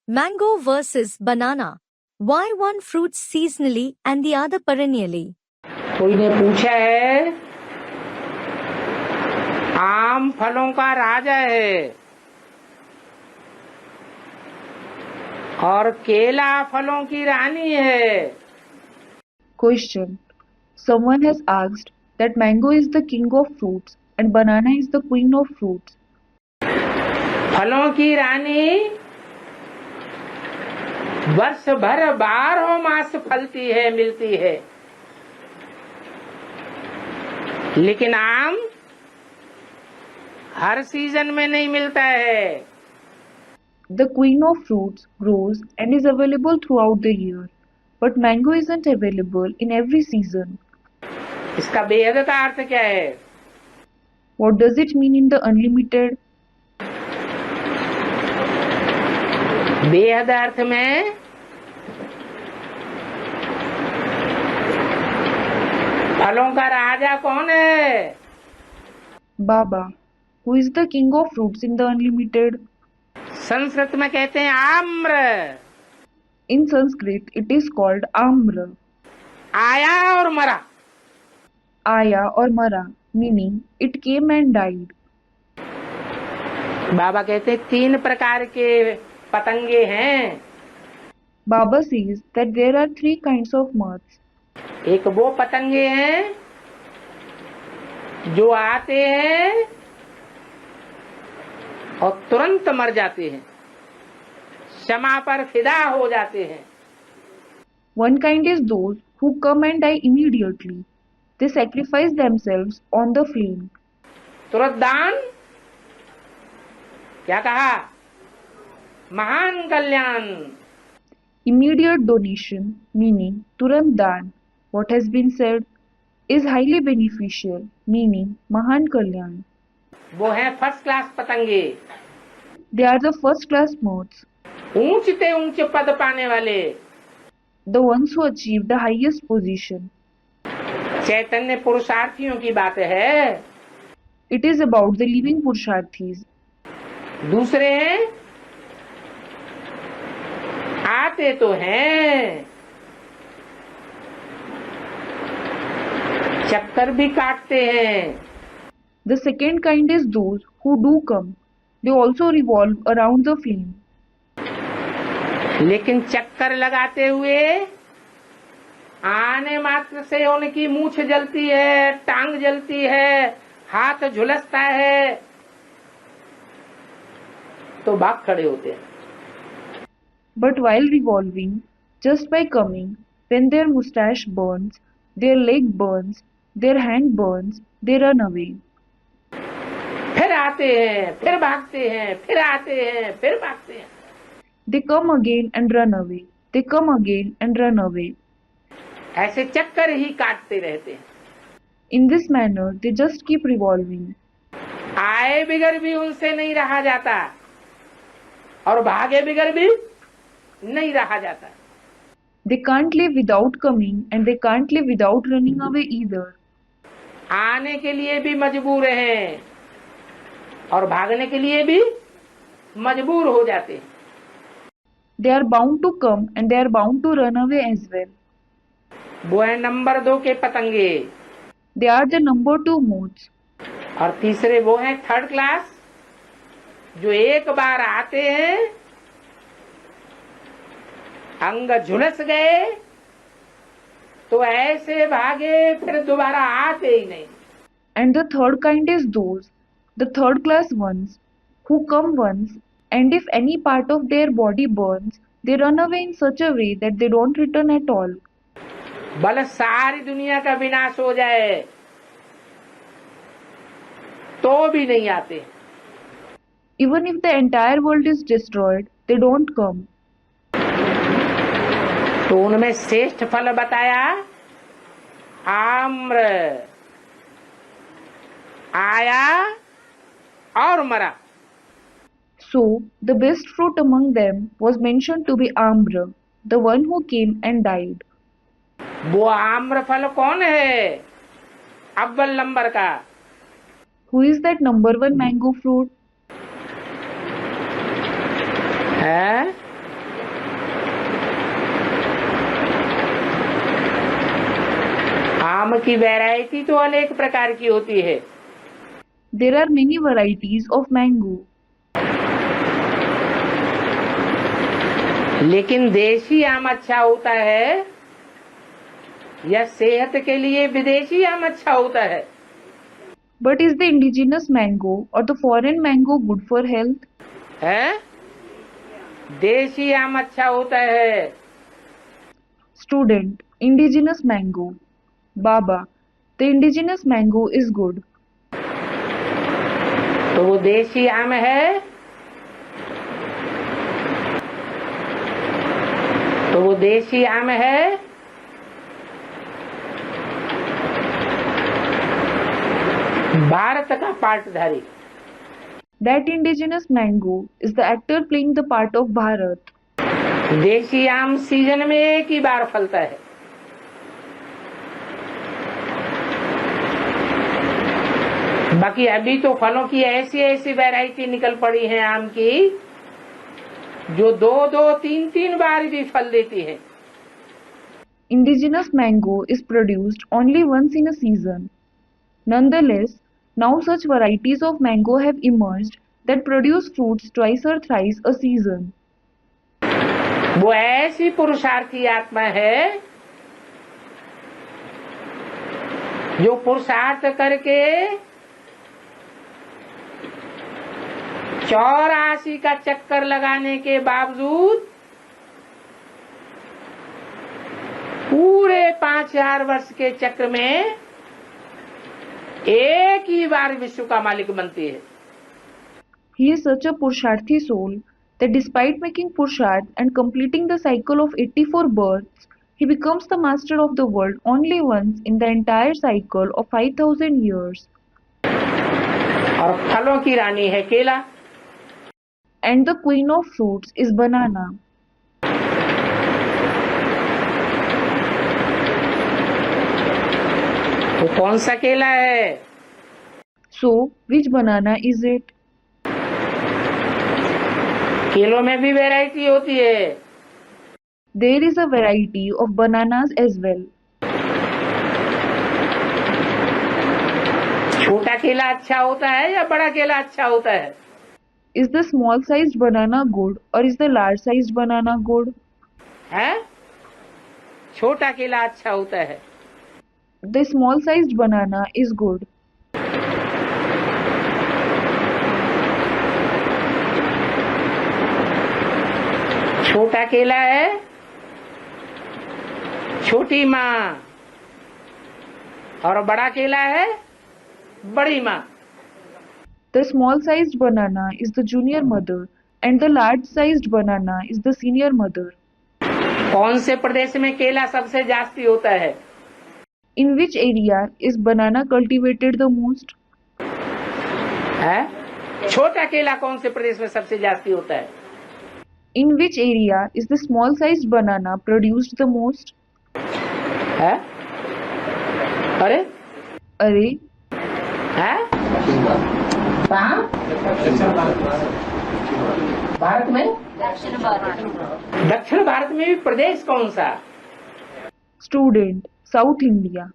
Mango versus banana. Why one fruits seasonally and the other perennially? कोई ने पूछा है, आम फलों का राजा है और केला फलों की रानी है. Question. Someone has asked that mango is the king of fruits and banana is the queen of fruits. फलों की रानी वर्ष भर 12 मास फलती है, मिलती है, लेकिन आम हर सीजन में नहीं मिलता है. The queen of fruits grows and is available throughout the year, but mango isn't available in every season. इसका बेहद का अर्थ क्या है? What does it mean in the unlimited? बेहद अर्थ में फलों का राजा कौन है? Baba, who is the king of fruits in the unlimited? Sanskrit में कहते हैं आम्र. In Sanskrit, it is called Amra, आया और मरा. Aya or Mara, meaning it came and died. बाबा कहते हैं 3 प्रकार के पतंगे हैं. Baba says that there are 3 kinds of moths. एक वो पतंगे हैं जो आते हैं और तुरंत मर जाते हैं, क्षमा पर फिदा हो जाते हैं. One kind is those who come and die immediately. They sacrifice themselves on the flame. तुरंत दान, क्या कहा? महान कल्याण. Immediate donation, meaning Turant Dan, what has been said, is highly beneficial, meaning Mahan Kalyan. वो है फर्स्ट क्लास पतंगे, They are the first class moths, ऊंचे ऊंचे पद पाने वाले. the ones who achieve the highest position. चैतन्य पुरुषार्थियों की बात है. It is about the living Purusharthis. दूसरे हैं, आते तो हैं, चक्कर भी काटते हैं. The second kind is those who do come. They also revolve around the flame. लेकिन चक्कर लगाते हुए आने मात्र से उनकी मूछ जलती है, टांग जलती है, हाथ झुलसता है, तो भाग खड़े होते हैं. But while revolving, just by coming, when their mustache burns, their leg burns, their hand burns, they run away. फिर आते हैं, फिर भागते हैं, फिर आते हैं, फिर भागते हैं. They come again and run away. They come again and run away. ऐसे चक्कर ही काटते रहते हैं. In this manner, they just keep revolving. आए बिगर भी उनसे नहीं रहा जाता और भागे बिगर भी नहीं रहा जाता. They can't live without coming and they can't live without running away either. आने के लिए भी मजबूर हैं और भागने के लिए भी मजबूर हो जाते हैं. They are bound to come and they are bound to run away as well. वो है नंबर 2 के पतंगे. They are the number 2 moths. और तीसरे वो हैं थर्ड क्लास, जो एक बार आते हैं, अंग झुलस गए तो ऐसे भागे फिर दोबारा आते ही नहीं. And the third kind is those, the third class ones, who come once and if any part of their body burns, they run away in such a way that they don't return at all. भले सारी दुनिया का विनाश हो जाए तो भी नहीं आते. Even if the entire world is destroyed, they don't come. तो उनमें श्रेष्ठ फल बताया आम्र, आया और मरा. So, the best fruit among them was mentioned to be Amra, the one who came and died. वो आम्र फल कौन है? अव्वल नंबर का. Who is that number 1 mango fruit? है इसकी वैरायटी तो अनेक प्रकार की होती है, There are many varieties of mango. लेकिन देशी आम अच्छा होता है या सेहत के लिए विदेशी आम अच्छा होता है? But is the indigenous mango or the foreign mango good for health? है? देशी आम अच्छा होता है। Student, indigenous mango. Baba, the indigenous mango is good. तो वो देशी आम है, तो वो देशी आम है। भारत का पार्टधारी। That indigenous mango is the actor playing the part of Bharat. देशी आम सीजन में एक ही बार फलता है। बाकी अभी तो फलों की ऐसी ऐसी वैरायटी निकल पड़ी है आम की, जो 2-2, 3-3 बार भी फल देती है। Indigenous mango is produced only once in a season. Nonetheless, now such varieties of mango have emerged that produce fruits twice or thrice a season. वो ऐसी पुरुषार्थी आत्मा है जो पुरुषार्थ करके 84 का चक्कर लगाने के बावजूद पूरे 5000 वर्ष के चक्र में एक ही बार विश्व का मालिक बनती है। He is such a Purusharthi soul that despite making Purusharth and completing the cycle of 84 births, he becomes the master of the world only once in the entire cycle of 5000 years. और फलों की रानी है केला। And the queen of fruits is banana. वो कौन सा केला है? So, which banana is it? केलों में भी वैरायटी होती है। There is a variety of bananas as well. छोटा केला अच्छा होता है या बड़ा केला अच्छा होता है? Is the small sized banana good or is the large sized banana good? है? छोटा केला अच्छा होता है। The small sized banana is good. छोटा केला है छोटी माँ और बड़ा केला है बड़ी माँ। The small sized banana is the junior mother and the large sized banana is the senior mother. कौन से प्रदेश में केला सबसे जास्ती होता है? In which area is banana cultivated the most? है? छोटा केला कौन से प्रदेश में सबसे जास्ती होता है? In which area is the small sized banana produced the most? है? अरे? Array, है? कहाँ? भारत में? दक्षिण भारत में भी प्रदेश कौन सा? student, South India.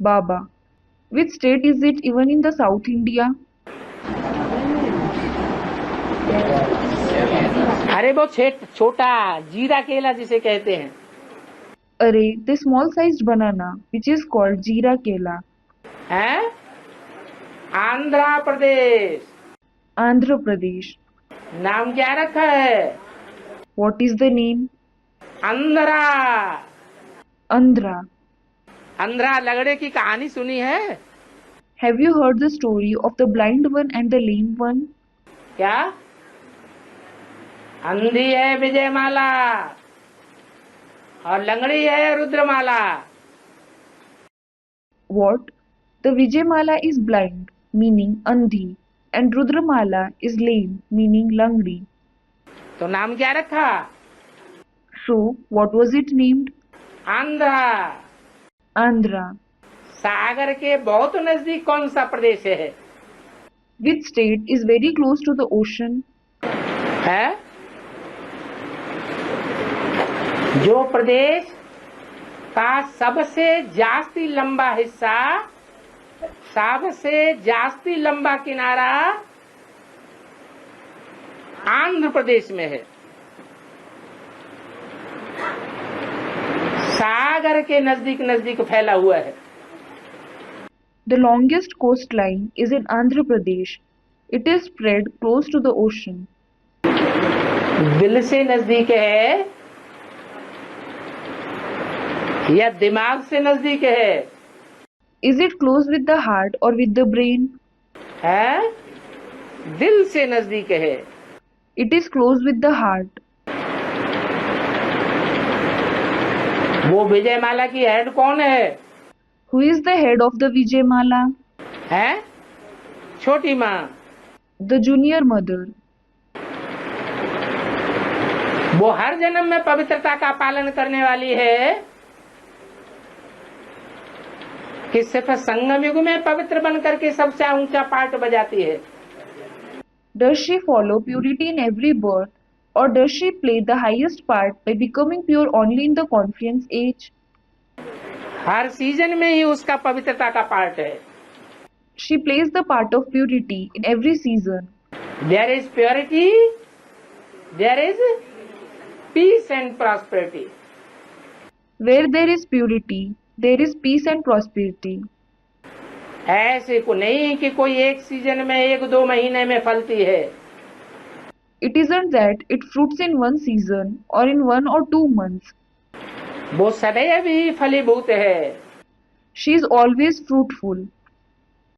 Baba, which state is it even in the South India? अरे वो छोटा जीरा केला जिसे कहते हैं। Array, the small sized banana which is called jeera kela. है? आंध्र प्रदेश। Andhra Pradesh. नाम क्या रखा है? What is the name? अंधरा। Andhra. अंधरा लगड़े की कहानी सुनी है? Have you heard the story of the blind one and the lame one? क्या? अंधी है विजयमाला और लंगड़ी है रुद्रमाला। What? The Vijayamala is blind, meaning Andhi, and Rudramala is lame, meaning Langdi. तो नाम क्या रखा? So, what was it named? Andhra. Andhra. सागर के बहुत नजदीक कौन सा प्रदेश है? Which state is very close to the ocean? है? जो प्रदेश का सबसे जास्ती लंबा हिस्सा, सबसे जास्ती लंबा किनारा आंध्र प्रदेश में है। सागर के नजदीक नजदीक फैला हुआ है। The longest coastline is in Andhra Pradesh. It is spread close to the ocean. दिल से नजदीक है या दिमाग से नजदीक है? Is it close with the heart or with the brain? है, दिल से नजदीक है। It is close with the heart. वो विजयमाला की हेड कौन है? Who is the head of the Vijayamala? है छोटी माँ। The junior mother. वो हर जन्म में पवित्रता का पालन करने वाली है कि सिर्फ संगम युग में पवित्र बन करके सबसे ऊंचा पाठ बजाती है? Does she follow purity in every birth, or does she play the highest part by becoming pure only in the confluence age? Her season में ही उसका पवित्रता का पार्ट है। She plays the part of purity in every season. There is purity, there is peace and prosperity. Where there is purity, there is peace and prosperity. ऐसे को नहीं कि कोई एक सीजन में 1-2 महीने में फलती है। It isn't that it fruits in one season or in 1 or 2 months. वो सदैव ही फलीभूत है। She is always fruitful.